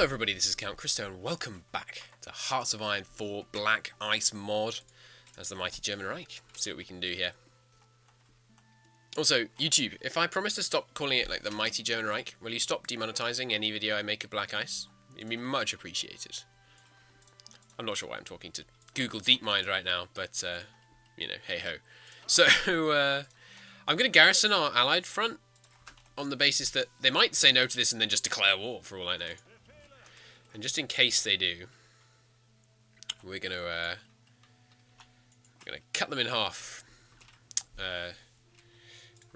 Hello everybody, this is Count Christo and welcome back to Hearts of Iron 4 Black Ice mod as the mighty German Reich. See what we can do here. Also, YouTube, if I promise to stop calling it like the mighty German Reich, will you stop demonetizing any video I make of Black Ice? It'd be much appreciated. I'm not sure why I'm talking to Google DeepMind right now, but, you know, hey-ho. So, I'm going to garrison our allied front on the basis that they might say no to this and then just declare war, for all I know. And just in case they do, we're gonna cut them in half.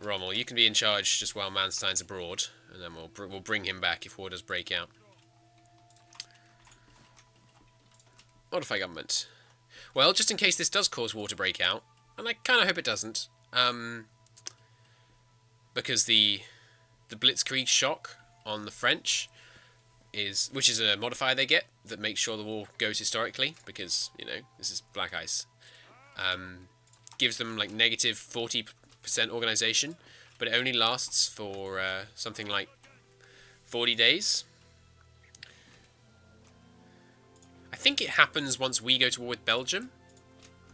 Rommel, you can be in charge just while Manstein's abroad, and then we'll bring him back if war does break out. Modify government. Well, just in case this does cause war to break out, and I kind of hope it doesn't, because the Blitzkrieg shock on the French which is a modifier they get that makes sure the war goes historically, because, you know, this is Black Ice. Gives them like negative 40% organization, but it only lasts for something like 40 days. I think it happens once we go to war with Belgium.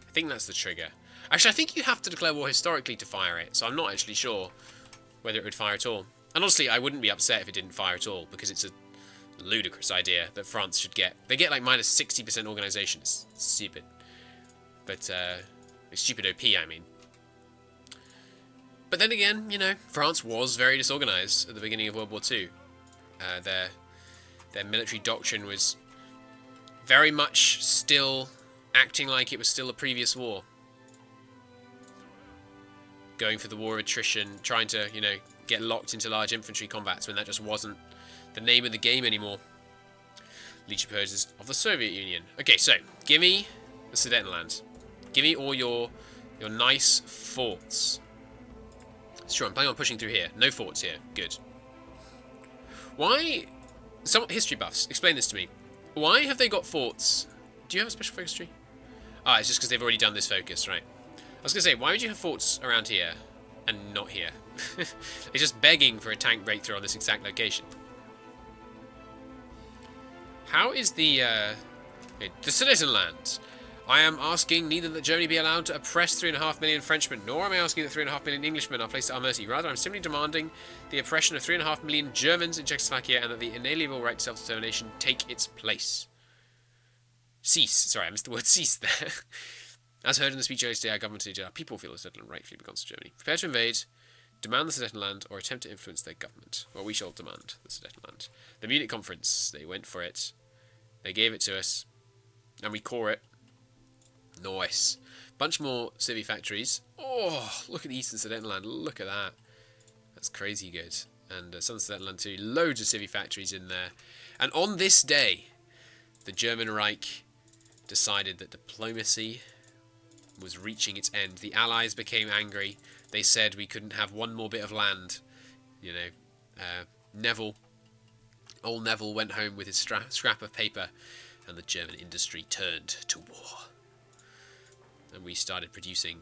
I think that's the trigger. Actually, I think you have to declare war historically to fire it, so I'm not actually sure whether it would fire at all. And honestly, I wouldn't be upset if it didn't fire at all, because it's a ludicrous idea that France should get. They get like minus 60% organization. It's stupid. But, it's stupid OP, I mean. But then again, you know, France was very disorganized at the beginning of World War II. Their military doctrine was very much still acting like it was still a previous war. Going for the war of attrition, trying to, you know, get locked into large infantry combats when that just wasn't the name of the game anymore. Leech opposes of the Soviet Union. Okay, so give me the Sudetenland. Give me all your nice forts. Sure, I'm planning on pushing through here. No forts here. Good. Why? Some history buffs, explain this to me. Why have they got forts? Do you have a special focus tree? Ah, it's just because they've already done this focus, right? I was going to say, why would you have forts around here and not here? It's just begging for a tank breakthrough on this exact location. How is the Sudetenland? I am asking neither that Germany be allowed to oppress 3.5 million Frenchmen, nor am I asking that 3.5 million Englishmen are placed at our mercy. Rather, I'm simply demanding the oppression of 3.5 million Germans in Czechoslovakia and that the inalienable right to self-determination take its place. Cease. Sorry, I missed the word cease there. As heard in the speech earlier today, our government and our people feel the Sudetenland rightfully belongs to Germany. Prepare to invade, demand the Sudetenland, or attempt to influence their government. Well, we shall demand the Sudetenland. The Munich Conference, they went for it. They gave it to us, and we core it. Nice. Bunch more civvy factories. Oh, look at the Eastern Sudetenland. Look at that. That's crazy good. And Southern Sudetenland too. Loads of civvy factories in there. And on this day, the German Reich decided that diplomacy was reaching its end. The Allies became angry. They said we couldn't have one more bit of land. You know, Naval. Old Naval went home with his scrap of paper, and the German industry turned to war. And we started producing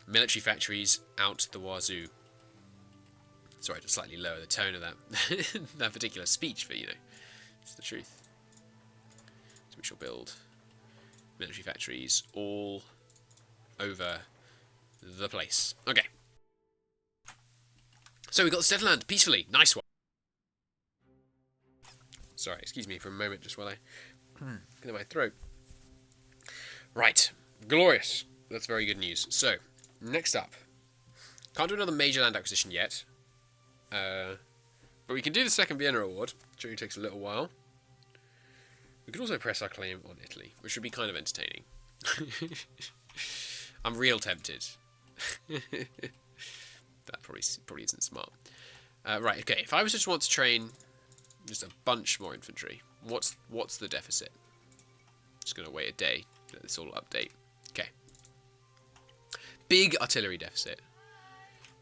military factories out the wazoo. Sorry, to slightly lower the tone of that that particular speech, but you know, it's the truth. So we shall build military factories all over the place. Okay. So we got the Sudetenland peacefully. Nice one. Sorry, excuse me for a moment, just while I clear my throat. Right, glorious. That's very good news. So, next up, can't do another major land acquisition yet, but we can do the second Vienna Award, which only takes a little while. We could also press our claim on Italy, which would be kind of entertaining. I'm real tempted. That probably isn't smart. Right, okay. If I was just want to train just a bunch more infantry, what's the deficit? Just gonna wait a day. Let this all update. Okay. Big artillery deficit.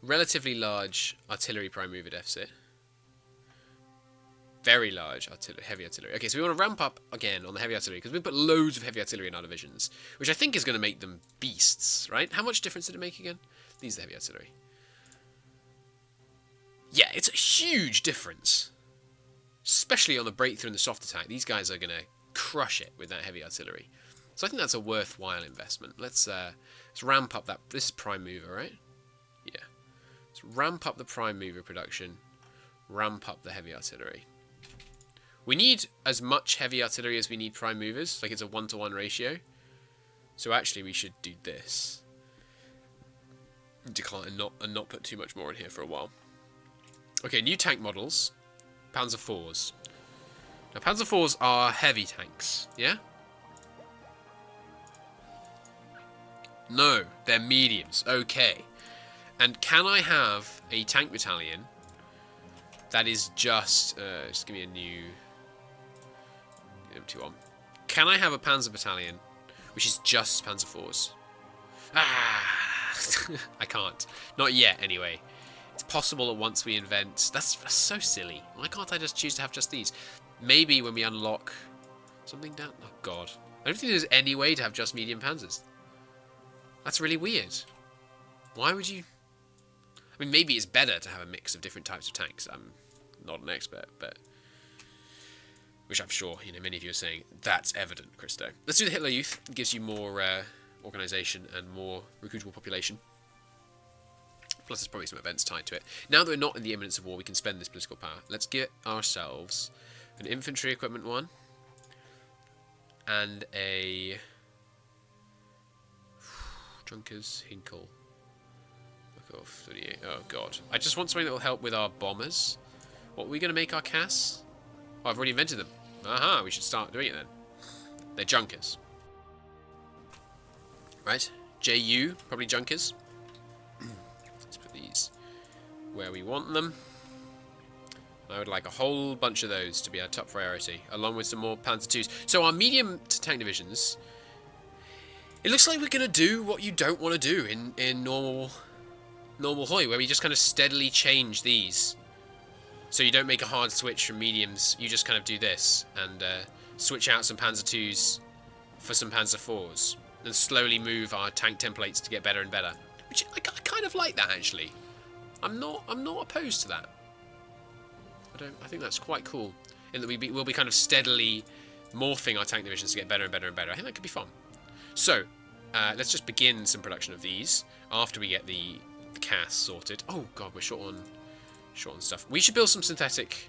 Relatively large artillery prime mover deficit. Very large heavy artillery. Okay, so we want to ramp up again on the heavy artillery because we put loads of heavy artillery in our divisions, which I think is going to make them beasts, right? How much difference did it make again? These are the heavy artillery. Yeah, it's a huge difference. especially on the breakthrough and the soft attack. These guys are going to crush it with that heavy artillery. So I think that's a worthwhile investment. Let's ramp up that. This is prime mover, right? Yeah. Let's ramp up the prime mover production. Ramp up the heavy artillery. We need as much heavy artillery as we need prime movers. Like, it's a 1-to-1 ratio. So actually we should do this. Decline and not put too much more in here for a while. Okay, new tank models. Panzer IVs. Now, Panzer IVs are heavy tanks, yeah? No, they're mediums. Okay. And can I have a tank battalion that is just give me a new empty one. Can I have a Panzer battalion which is just Panzer IVs? I can't. Not yet, anyway. It's possible that once we invent... That's so silly. Why can't I just choose to have just these? Maybe when we unlock something down... Oh, God. I don't think there's any way to have just medium panzers. That's really weird. Why would you... I mean, maybe it's better to have a mix of different types of tanks. I'm not an expert, but... Which I'm sure, many of you are saying, that's evident, Christo. Let's do the Hitler Youth. It gives you more organisation and more recruitable population. Plus, there's probably some events tied to it. Now that we're not in the imminence of war, we can spend this political power. Let's get ourselves an infantry equipment one. And a... Junkers, Hinkle. Fuck off, 38. Oh, God. I just want something that will help with our bombers. What are we going to make our CAS? Oh, I've already invented them. Aha, we should start doing it then. They're Junkers. Right? JU, probably Junkers. Let's put these where we want them. I would like a whole bunch of those to be our top priority, along with some more Panzer IIs. So our medium to tank divisions... It looks like we're going to do what you don't want to do in normal HOI, where we just kind of steadily change these. So you don't make a hard switch from mediums, you just kind of do this, and switch out some Panzer IIs for some Panzer IVs, and slowly move our tank templates to get better and better. Which I kind of like that, actually. I'm not opposed to that. I think that's quite cool, in that we'll be kind of steadily morphing our tank divisions to get better and better and better. I think that could be fun. So, let's just begin some production of these after we get the CAS sorted. Oh god, we're short on stuff. We should build some synthetic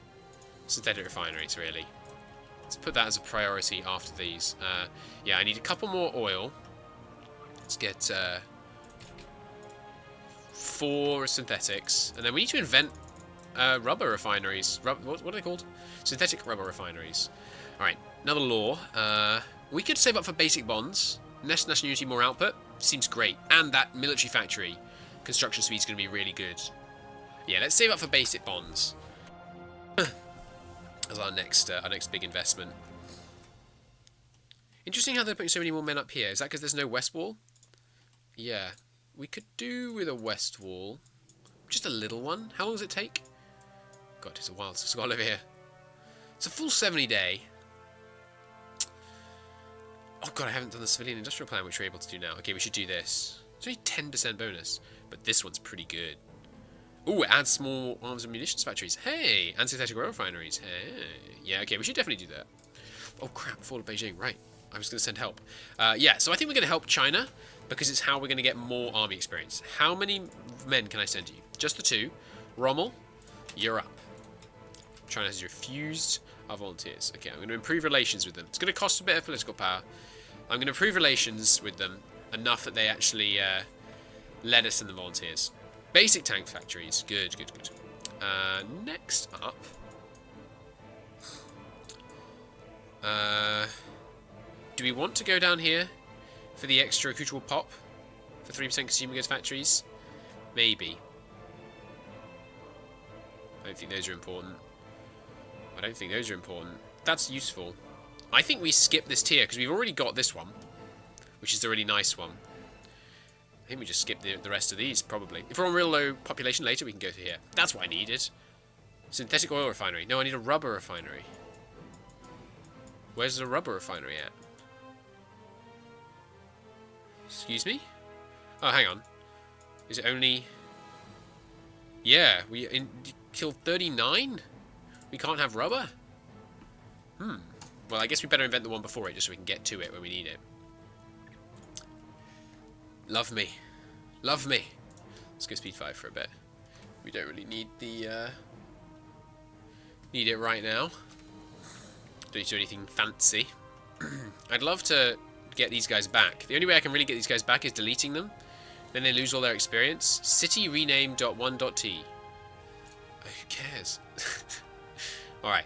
refineries, really. Let's put that as a priority after these. Yeah, I need a couple more oil. Let's get 4 synthetics, and then we need to invent rubber refineries. What are they called? Synthetic rubber refineries. All right, another law. We could save up for basic bonds. National unity, more output. Seems great. And that military factory construction speed is going to be really good. Yeah, let's save up for basic bonds as our next big investment. Interesting how they're putting so many more men up here. Is that because there's no west wall? Yeah, we could do with a west wall. Just a little one. How long does it take? God, it's a while since I've got over here. It's a full 70 day. Oh god, I haven't done the civilian industrial plan, which we're able to do now. Okay, we should do this. It's only 10% bonus, but this one's pretty good. Ooh, it adds small arms and munitions factories. Hey, and synthetic oil refineries. Hey, yeah, okay, we should definitely do that. Oh crap, fall of Beijing. Right, I was going to send help. Yeah, so I think we're going to help China because it's how we're going to get more army experience. How many men can I send you? Just the 2. Rommel, you're up. China has refused our volunteers. Okay, I'm going to improve relations with them. It's going to cost a bit of political power. I'm going to improve relations with them enough that they actually let us in the volunteers. Basic tank factories. Good, good, good. Next up... do we want to go down here for the extra recruitable pop? For 3% consumer goods factories? Maybe. I don't think those are important. I don't think those are important. That's useful. I think we skip this tier, because we've already got this one, which is the really nice one. I think we just skip the rest of these, probably. If we're on real low population later, we can go to here. That's what I needed. Synthetic oil refinery. No, I need a rubber refinery. Where's the rubber refinery at? Excuse me? Oh, hang on. Is it only... Yeah, we killed 39? We can't have rubber? Well, I guess we better invent the one before it, just so we can get to it when we need it. Love me. Love me. Let's go speed 5 for a bit. We don't really need the... need it right now. Don't need to do anything fancy. I'd love to get these guys back. The only way I can really get these guys back is deleting them. Then they lose all their experience. City rename.1.t. Who cares? Alright.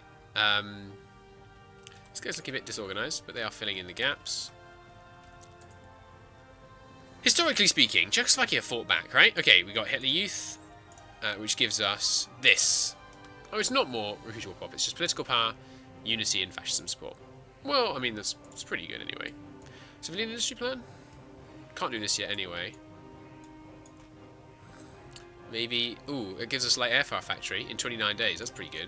These guys look a bit disorganized, but they are filling in the gaps. Historically speaking, Czechoslovakia fought back, right? Okay, we got Hitler Youth, which gives us this. Oh, it's not more Rouge Pop, it's just political power, unity, and fascism support. Well, I mean, that's pretty good anyway. Civilian industry plan? Can't do this yet anyway. Maybe... Ooh, it gives us light airfire factory in 29 days. That's pretty good.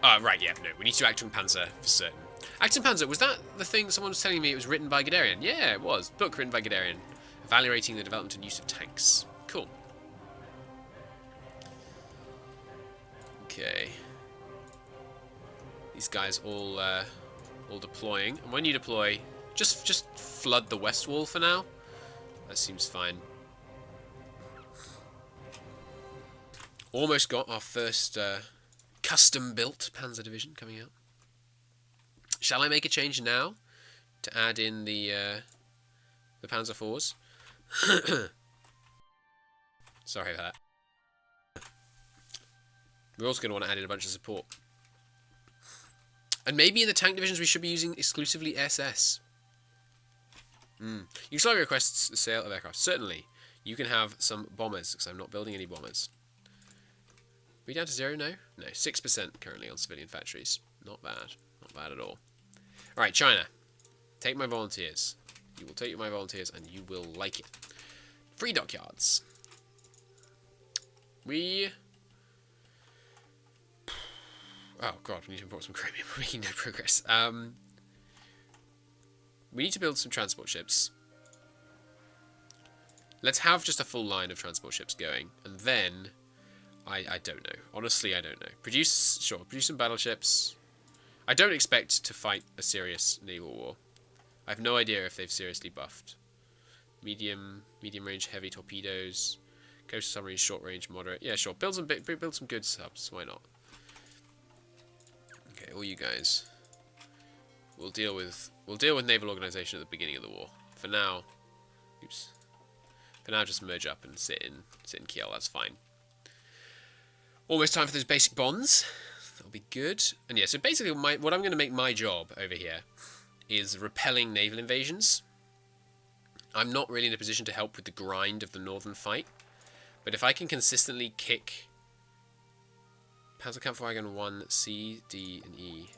Right, yeah, no. We need to do Achtung Panzer for certain. Achtung Panzer, was that the thing someone was telling me it was written by Guderian? Yeah, it was. Book written by Guderian. Evaluating the development and use of tanks. Cool. Okay. These guys all deploying. And when you deploy, just flood the west wall for now. That seems fine. Almost got our first custom-built Panzer Division coming out. Shall I make a change now to add in the Panzer IVs? Sorry about that. We're also going to want to add in a bunch of support. And maybe in the tank divisions we should be using exclusively SS. Yugoslavia requests the sale of aircraft. Certainly. You can have some bombers, because I'm not building any bombers. Are we down to 0 now? No, 6% currently on civilian factories. Not bad. Not bad at all. Alright, China. Take my volunteers. You will take my volunteers and you will like it. Free dockyards. We... Oh god, we need to import some chromium. We're making no progress. We need to build some transport ships. Let's have just a full line of transport ships going. And then... I don't know. Honestly, I don't know. Produce some battleships. I don't expect to fight a serious naval war. I have no idea if they've seriously buffed. Medium range heavy torpedoes. Coastal submarines, short range, moderate. Yeah, sure. Build some good subs. Why not? Okay, all you guys. We'll deal with naval organization at the beginning of the war. For now, oops. For now, just merge up and sit in Kiel. That's fine. Almost time for those basic bonds. That'll be good. And yeah, so basically what I'm going to make my job over here is repelling naval invasions. I'm not really in a position to help with the grind of the northern fight. But if I can consistently kick Panzerkampfwagen 1, C, D, and E.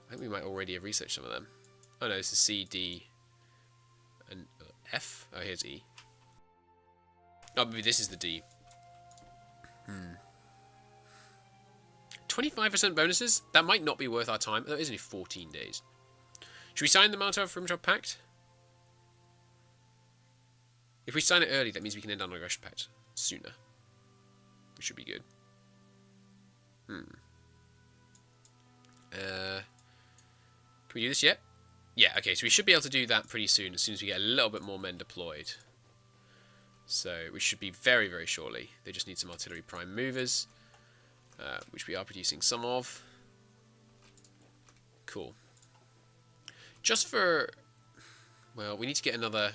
I think we might already have researched some of them. Oh no, this is C, D, and F. Oh, here's E. Oh, maybe this is the D. 25% bonuses? That might not be worth our time. That is only 14 days. Should we sign the Molotov-Ribbentrop Pact? If we sign it early, that means we can end on an aggression pact sooner. Which should be good. Can we do this yet? Yeah, okay, so we should be able to do that pretty soon, as soon as we get a little bit more men deployed. So we should be very, very shortly. They just need some artillery prime movers, which we are producing some of. Cool. Just for... Well, we need to get another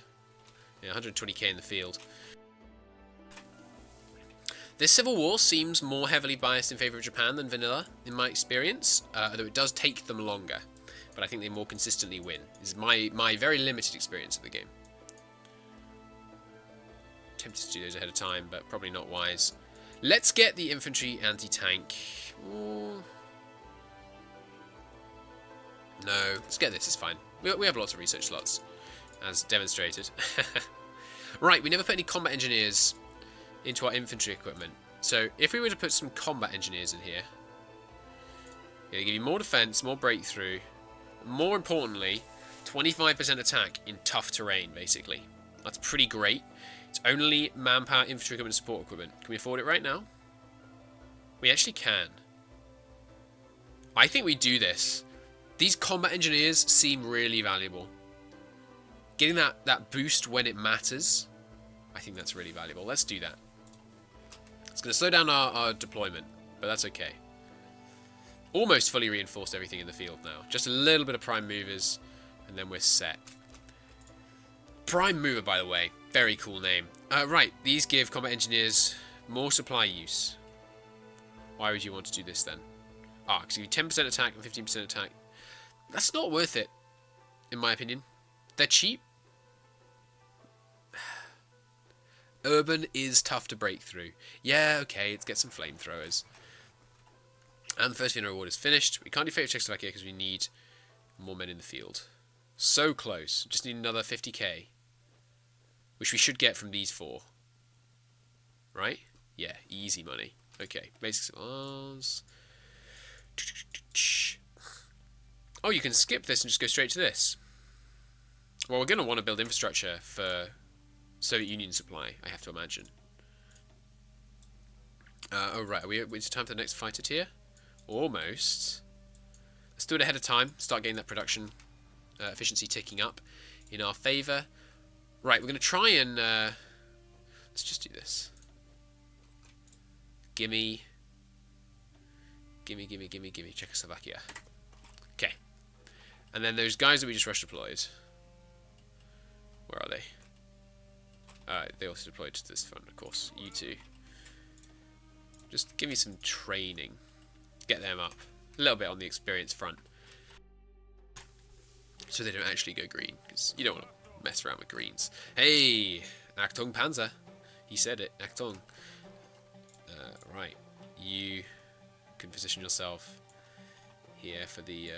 120k in the field. This civil war seems more heavily biased in favour of Japan than vanilla, in my experience, although it does take them longer. But I think they more consistently win. This is my very limited experience of the game. Tempted to do those ahead of time, but probably not wise. Let's get the infantry anti-tank. No, let's get this, it's fine. We have lots of research slots, as demonstrated. Right, we never put any combat engineers into our infantry equipment. So if we were to put some combat engineers in here, they give you more defense, more breakthrough, more importantly, 25% attack in tough terrain, basically. That's pretty great. It's only manpower, infantry equipment, and support equipment. Can we afford it right now? We actually can. I think we do this. These combat engineers seem really valuable. Getting that boost when it matters, I think that's really valuable. Let's do that. It's going to slow down our deployment, but that's okay. Almost fully reinforced everything in the field now. Just a little bit of prime movers, and then we're set. Prime mover, by the way. Very cool name. Right, these give combat engineers more supply use. Why would you want to do this then? Ah, because you give 10% attack and 15% attack. That's not worth it, in my opinion. They're cheap. Urban is tough to break through. Yeah, okay, let's get some flamethrowers. And the first Vienna reward is finished. We can't do fate of Czechoslovakia because we need more men in the field. So close. Just need another 50k. Which we should get from these 4. Right? Yeah, easy money. Okay, basic supplies. Oh, you can skip this and just go straight to this. Well, we're going to want to build infrastructure for Soviet Union supply, I have to imagine. Oh, right. It's time for the next fighter tier? Almost. Let's do it ahead of time. Start getting that production efficiency ticking up in our favour. Right, we're going to try and... let's just do this. Gimme, Czechoslovakia. Okay. And then those guys that we just rush deployed. Where are they? They also deployed to this front, of course. You two. Just give me some training. Get them up. A little bit on the experience front. So they don't actually go green. Because you don't want to mess around with greens. Hey! Achtung Panzer. He said it. Achtung. Right. You can position yourself here for the...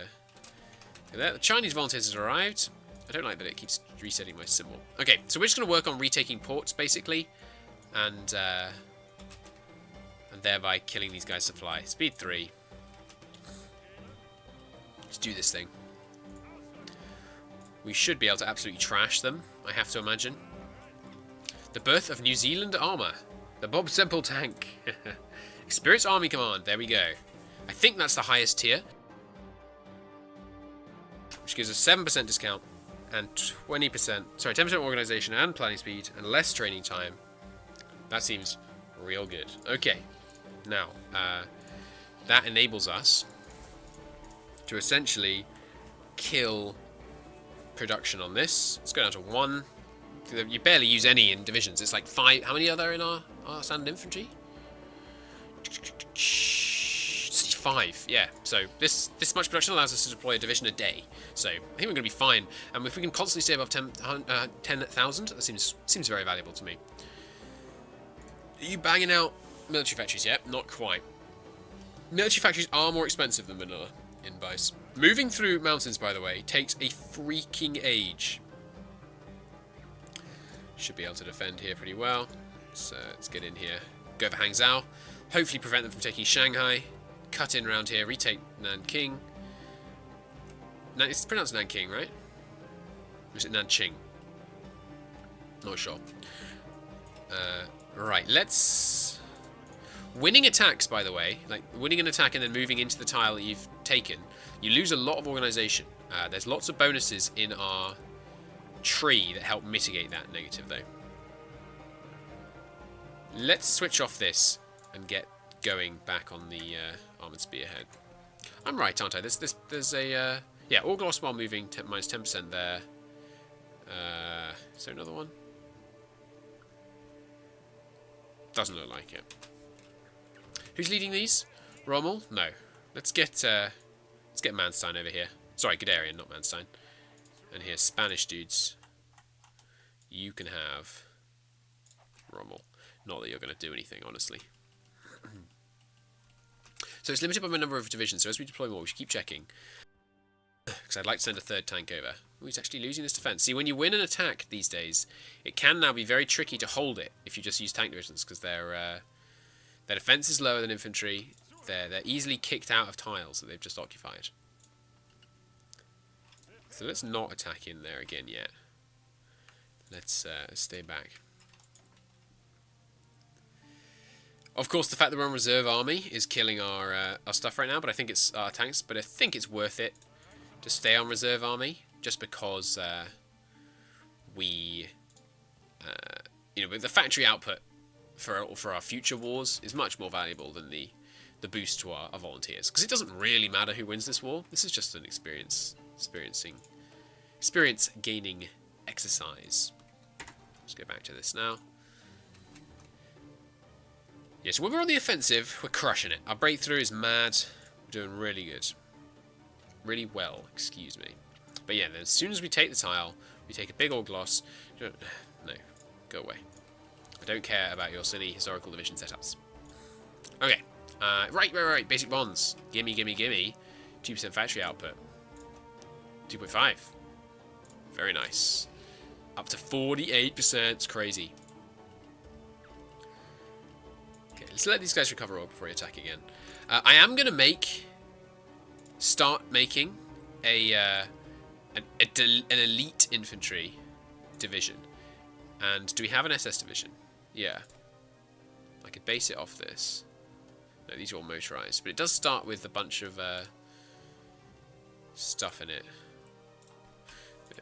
The Chinese volunteers have arrived. I don't like that it keeps resetting my symbol. Okay, so we're just going to work on retaking ports, basically. And thereby killing these guys' supply. Speed 3. Let's do this thing. We should be able to absolutely trash them, I have to imagine. The birth of New Zealand armour. The Bob Semple tank. Experience Army Command. There we go. I think that's the highest tier. Which gives us 7% discount. And 20%, sorry, 10% organization and planning speed, and less training time. That seems real good. Okay, now, that enables us to essentially kill production on this. Let's go down to 1. You barely use any in divisions. It's like 5. How many are there in our standard infantry? 5, yeah. So this much production allows us to deploy a division a day. So I think we're going to be fine. And if we can constantly stay above 10,000, that seems very valuable to me. Are you banging out military factories yet? Not quite. Military factories are more expensive than vanilla in BICE. Moving through mountains, by the way, takes a freaking age. Should be able to defend here pretty well. So let's get in here. Go for Hangzhou. Hopefully prevent them from taking Shanghai. Cut in around here, retake Nanking. It's pronounced Nanking, right? Or is it Nanqing? Not sure. Right, let's... Winning attacks, by the way, like winning an attack and then moving into the tile that you've taken, you lose a lot of organisation. There's lots of bonuses in our tree that help mitigate that negative, though. Let's switch off this and get going back on the armoured spearhead. I'm right, aren't I? There's a yeah, all gloss while moving minus 10% there. Is there another one? Doesn't look like it. Who's leading these? Rommel? No. Let's get Manstein over here. Sorry, Guderian, not Manstein. And here's Spanish dudes. You can have Rommel. Not that you're going to do anything, honestly. So it's limited by my number of divisions, so as we deploy more, we should keep checking. Because I'd like to send a third tank over. Oh, he's actually losing this defense. See, when you win an attack these days, it can now be very tricky to hold it if you just use tank divisions, because their defense is lower than infantry. They're easily kicked out of tiles that they've just occupied. So let's not attack in there again yet. Let's stay back. Of course, the fact that we're on reserve army is killing our stuff right now, but I think it's our tanks. But I think it's worth it to stay on reserve army just because we, with the factory output for our future wars is much more valuable than the boost to our volunteers, because it doesn't really matter who wins this war. This is just an experience gaining exercise. Let's go back to this now. Yeah, so when we're on the offensive, we're crushing it. Our breakthrough is mad. We're doing really good. Really well, excuse me. But yeah, then as soon as we take the tile, we take a big old gloss. No, go away. I don't care about your silly historical division setups. Okay. Right. Basic bonds. Gimme. 2% factory output. 2.5. Very nice. Up to 48%. It's crazy. Okay, let's let these guys recover all before we attack again. I am going to start making an elite infantry division. And do we have an SS division? Yeah. I could base it off this. No, these are all motorized. But it does start with a bunch of stuff in it.